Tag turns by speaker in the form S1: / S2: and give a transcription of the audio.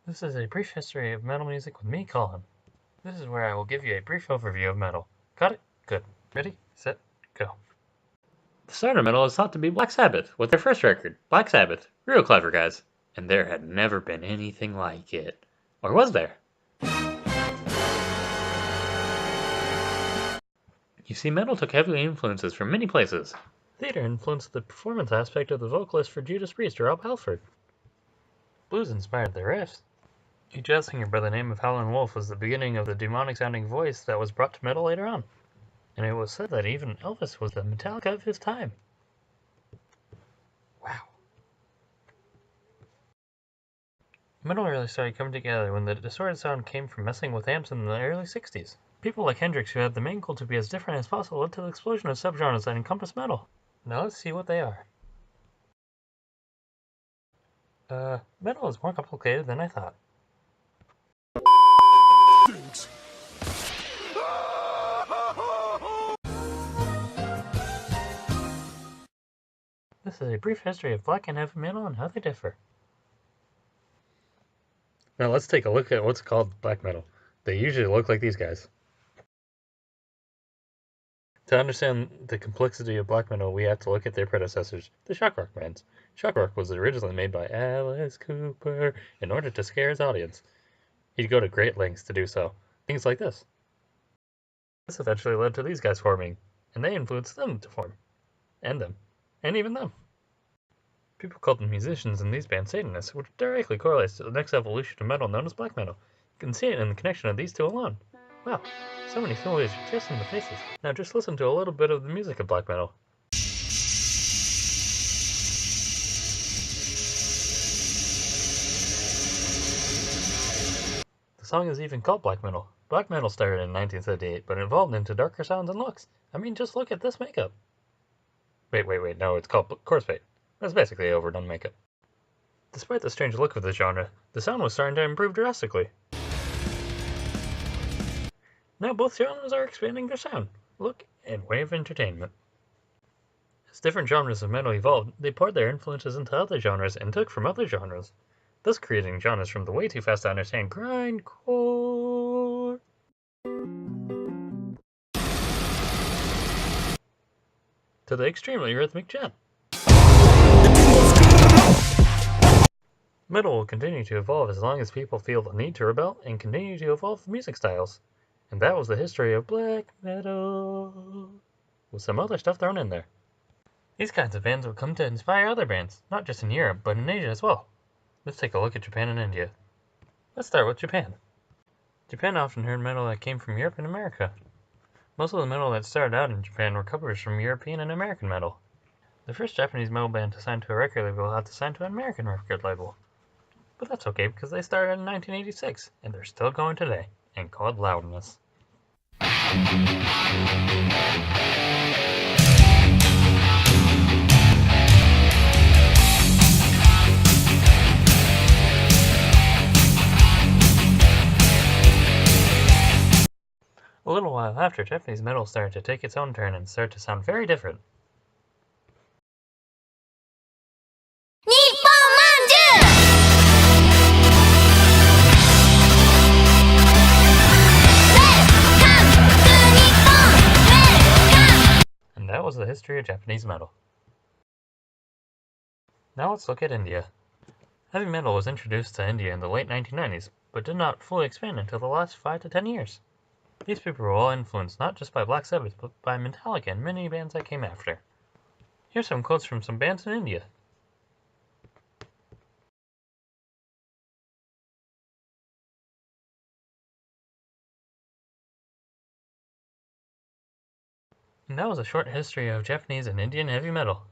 S1: This is a brief history of metal music with me, Colin. This is where I will give you a brief overview of metal. Got it? Good. Ready, set, go.
S2: The start of metal is thought to be Black Sabbath, with their first record, Black Sabbath. Real clever guys. And there had never been anything like it. Or was there? You see, metal took heavy influences from many places.
S1: Theater influenced the performance aspect of the vocalist for Judas Priest or Rob Halford. Blues inspired the riffs. A jazz singer by the name of Howlin' Wolf was the beginning of the demonic-sounding voice that was brought to metal later on. And it was said that even Elvis was the Metallica of his time. Wow. Metal really started coming together when the distorted sound came from messing with amps in the early 60s. People like Hendrix, who had the main goal to be as different as possible, led to the explosion of subgenres that encompass metal. Now let's see what they are. Metal is more complicated than I thought. This is a brief history of black and heavy metal and how they differ. Now let's take a look at what's called black metal. They usually look like these guys. To understand the complexity of black metal, we have to look at their predecessors, the shock rock bands. Shock rock was originally made by Alice Cooper in order to scare his audience. He'd go to great lengths to do so. Things like this. This eventually led to these guys forming, and they influenced them to form. And them. And even them. People called the musicians in these bands Satanists, which directly correlates to the next evolution of metal known as black metal. You can see it in the connection of these two alone. Wow, so many similarities just in the faces. Now just listen to a little bit of the music of black metal. The song is even called black metal. Black metal started in 1978, but evolved into darker sounds and looks. I mean, just look at this makeup. Wait, no, it's called corpse paint. That's basically overdone makeup. Despite the strange look of the genre, the sound was starting to improve drastically. Now both genres are expanding their sound, look, and way of entertainment. As different genres of metal evolved, they poured their influences into other genres and took from other genres, thus creating genres from the way too fast to understand grindcore to the extremely rhythmic gen. Metal will continue to evolve as long as people feel the need to rebel and continue to evolve music styles. And that was the history of black metal, with some other stuff thrown in there. These kinds of bands would come to inspire other bands, not just in Europe, but in Asia as well. Let's take a look at Japan and India. Let's start with Japan. Japan often heard metal that came from Europe and America. Most of the metal that started out in Japan were covers from European and American metal. The first Japanese metal band to sign to a record label had to sign to an American record label. But that's okay because they started in 1986, and they're still going today, and called Loudness. A little while after, Japanese metal started to take its own turn and start to sound very different. And that was the history of Japanese metal. Now let's look at India. Heavy metal was introduced to India in the late 1990s, but did not fully expand until the last 5 to 10 years. These people were all influenced not just by Black Sabbath, but by Metallica and many bands that came after. Here's some quotes from some bands in India. And that was a short history of Japanese and Indian heavy metal.